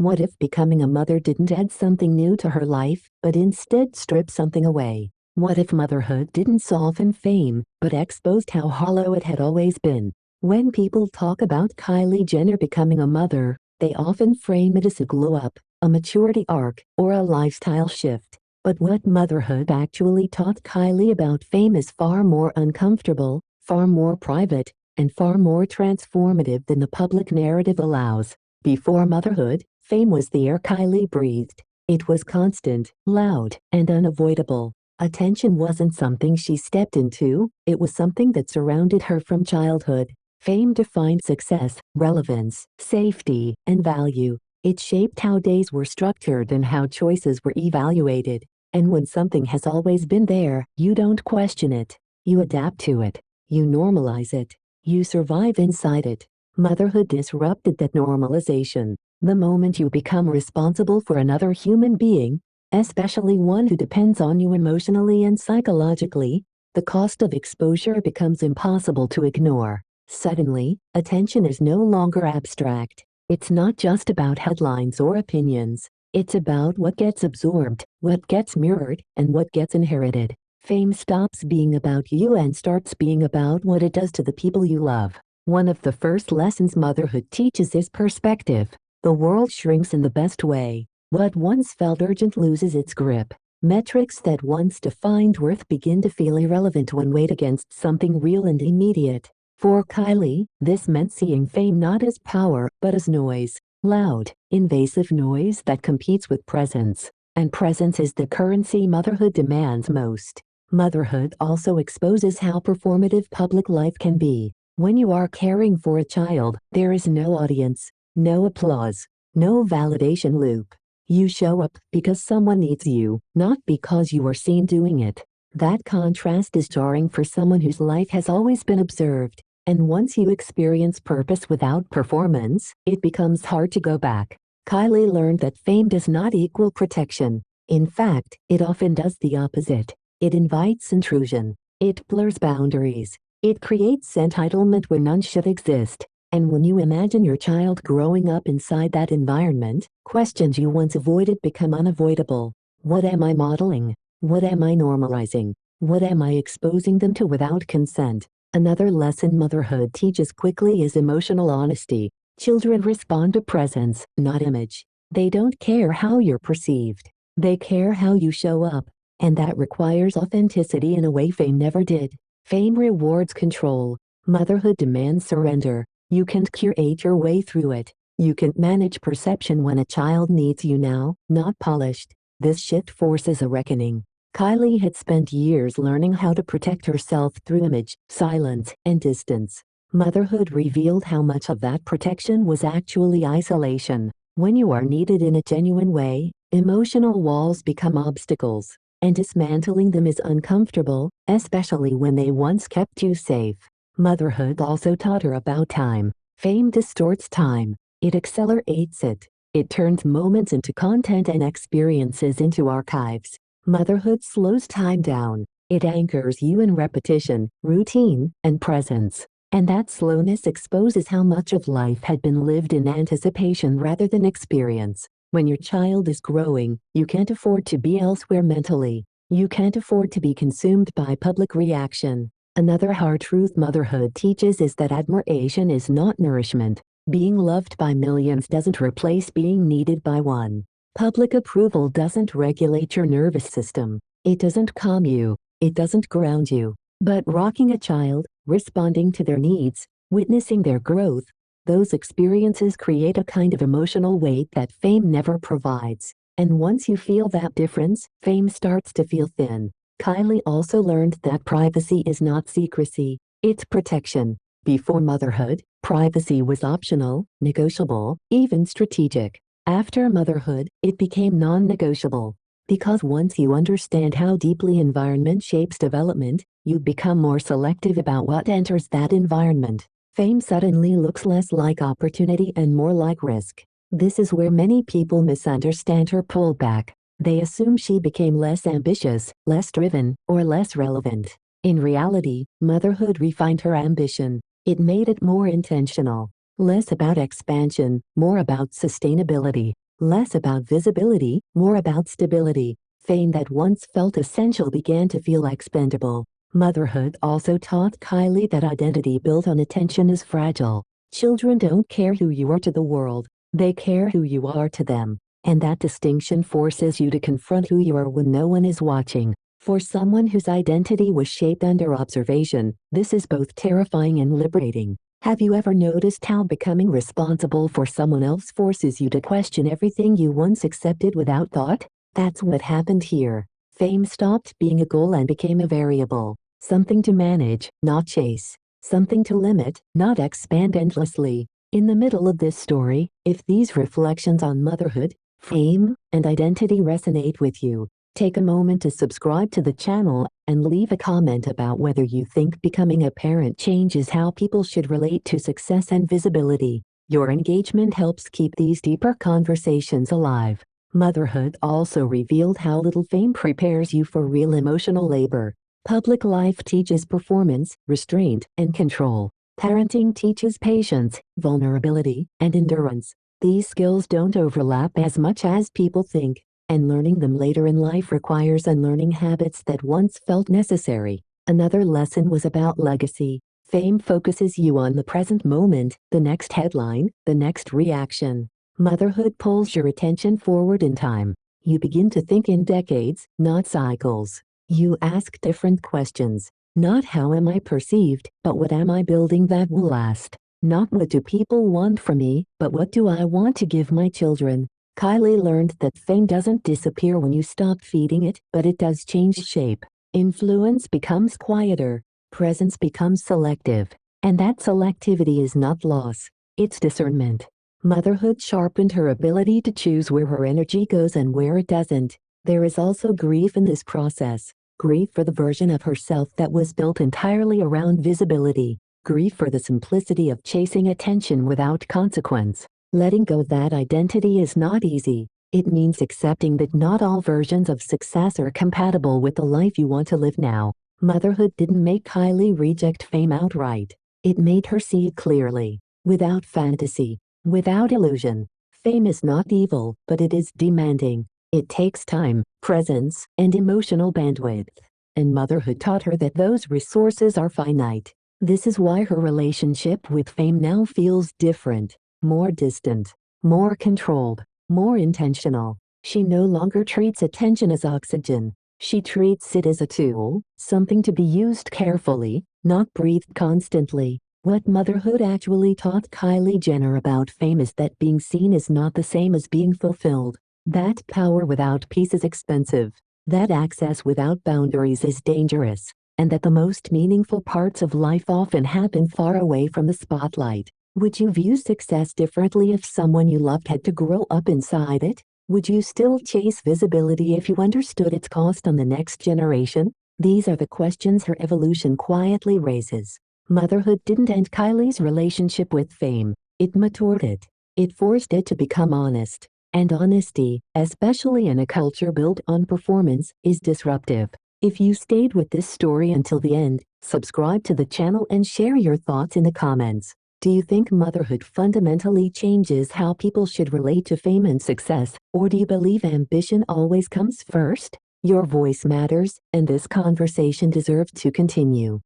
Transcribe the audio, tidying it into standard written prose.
What if becoming a mother didn't add something new to her life, but instead stripped something away? What if motherhood didn't soften fame, but exposed how hollow it had always been? When people talk about Kylie Jenner becoming a mother, they often frame it as a glow-up, a maturity arc, or a lifestyle shift. But what motherhood actually taught Kylie about fame is far more uncomfortable, far more private, and far more transformative than the public narrative allows. Before motherhood, fame was the air Kylie breathed. It was constant, loud, and unavoidable. Attention wasn't something she stepped into, it was something that surrounded her from childhood. Fame defined success, relevance, safety, and value. It shaped how days were structured and how choices were evaluated. And when something has always been there, you don't question it. You adapt to it. You normalize it. You survive inside it. Motherhood disrupted that normalization. The moment you become responsible for another human being, especially one who depends on you emotionally and psychologically, the cost of exposure becomes impossible to ignore. Suddenly, attention is no longer abstract. It's not just about headlines or opinions. It's about what gets absorbed, what gets mirrored, and what gets inherited. Fame stops being about you and starts being about what it does to the people you love. One of the first lessons motherhood teaches is perspective. The world shrinks in the best way. What once felt urgent loses its grip. Metrics that once defined worth begin to feel irrelevant when weighed against something real and immediate. For Kylie, this meant seeing fame not as power, but as noise. Loud, invasive noise that competes with presence. And presence is the currency motherhood demands most. Motherhood also exposes how performative public life can be. When you are caring for a child, there is no audience, no applause, no validation loop. You show up because someone needs you, not because you are seen doing it. That contrast is jarring for someone whose life has always been observed. And once you experience purpose without performance, it becomes hard to go back. Kylie learned that fame does not equal protection. In fact, it often does the opposite. It invites intrusion. It blurs boundaries. It creates entitlement where none should exist. And when you imagine your child growing up inside that environment, questions you once avoided become unavoidable. What am I modeling? What am I normalizing? What am I exposing them to without consent? Another lesson motherhood teaches quickly is emotional honesty. Children respond to presence, not image. They don't care how you're perceived. They care how you show up. And that requires authenticity in a way fame never did. Fame rewards control. Motherhood demands surrender. You can't curate your way through it. You can't manage perception when a child needs you now, not polished. This shift forces a reckoning. Kylie had spent years learning how to protect herself through image, silence, and distance. Motherhood revealed how much of that protection was actually isolation. When you are needed in a genuine way, emotional walls become obstacles. And dismantling them is uncomfortable, especially when they once kept you safe. Motherhood also taught her about time. Fame distorts time. It accelerates it. It turns moments into content and experiences into archives. Motherhood slows time down. It anchors you in repetition, routine, and presence. And that slowness exposes how much of life had been lived in anticipation rather than experience. When your child is growing, you can't afford to be elsewhere mentally. You can't afford to be consumed by public reaction. Another hard truth motherhood teaches is that admiration is not nourishment. Being loved by millions doesn't replace being needed by one. Public approval doesn't regulate your nervous system. It doesn't calm you. It doesn't ground you. But rocking a child, responding to their needs, witnessing their growth, those experiences create a kind of emotional weight that fame never provides. And once you feel that difference, fame starts to feel thin. Kylie also learned that privacy is not secrecy, it's protection. Before motherhood, privacy was optional, negotiable, even strategic. After motherhood, it became non-negotiable. Because once you understand how deeply environment shapes development, you become more selective about what enters that environment. Fame suddenly looks less like opportunity and more like risk. This is where many people misunderstand her pullback. They assume she became less ambitious, less driven, or less relevant. In reality, motherhood refined her ambition. It made it more intentional. Less about expansion, more about sustainability. Less about visibility, more about stability. Fame that once felt essential began to feel expendable. Motherhood also taught Kylie that identity built on attention is fragile. Children don't care who you are to the world, they care who you are to them. And that distinction forces you to confront who you are when no one is watching. For someone whose identity was shaped under observation, this is both terrifying and liberating. Have you ever noticed how becoming responsible for someone else forces you to question everything you once accepted without thought? That's what happened here. Fame stopped being a goal and became a variable. Something to manage, not chase. Something to limit, not expand endlessly. In the middle of this story, if these reflections on motherhood, fame, and identity resonate with you, take a moment to subscribe to the channel and leave a comment about whether you think becoming a parent changes how people should relate to success and visibility. Your engagement helps keep these deeper conversations alive. Motherhood also revealed how little fame prepares you for real emotional labor. Public life teaches performance, restraint, and control. Parenting teaches patience, vulnerability, and endurance. These skills don't overlap as much as people think, and learning them later in life requires unlearning habits that once felt necessary. Another lesson was about legacy. Fame focuses you on the present moment, the next headline, the next reaction. Motherhood pulls your attention forward in time. You begin to think in decades, not cycles. You ask different questions. Not how am I perceived, but what am I building that will last? Not what do people want from me, but what do I want to give my children? Kylie learned that fame doesn't disappear when you stop feeding it, but it does change shape. Influence becomes quieter. Presence becomes selective. And that selectivity is not loss. It's discernment. Motherhood sharpened her ability to choose where her energy goes and where it doesn't. There is also grief in this process. Grief for the version of herself that was built entirely around visibility. Grief for the simplicity of chasing attention without consequence. Letting go of that identity is not easy. It means accepting that not all versions of success are compatible with the life you want to live now. Motherhood didn't make Kylie reject fame outright. It made her see it clearly. Without fantasy. Without illusion. Fame is not evil, but it is demanding. It takes time, presence, and emotional bandwidth. And motherhood taught her that those resources are finite. This is why her relationship with fame now feels different, more distant, more controlled, more intentional. She no longer treats attention as oxygen. She treats it as a tool, something to be used carefully, not breathed constantly. What motherhood actually taught Kylie Jenner about fame is that being seen is not the same as being fulfilled. That power without peace is expensive. That access without boundaries is dangerous. And that the most meaningful parts of life often happen far away from the spotlight. Would you view success differently if someone you loved had to grow up inside it? Would you still chase visibility if you understood its cost on the next generation? These are the questions her evolution quietly raises. Motherhood didn't end Kylie's relationship with fame. It matured it. It forced it to become honest. And honesty, especially in a culture built on performance, is disruptive. If you stayed with this story until the end, subscribe to the channel and share your thoughts in the comments. Do you think motherhood fundamentally changes how people should relate to fame and success, or do you believe ambition always comes first? Your voice matters, and this conversation deserves to continue.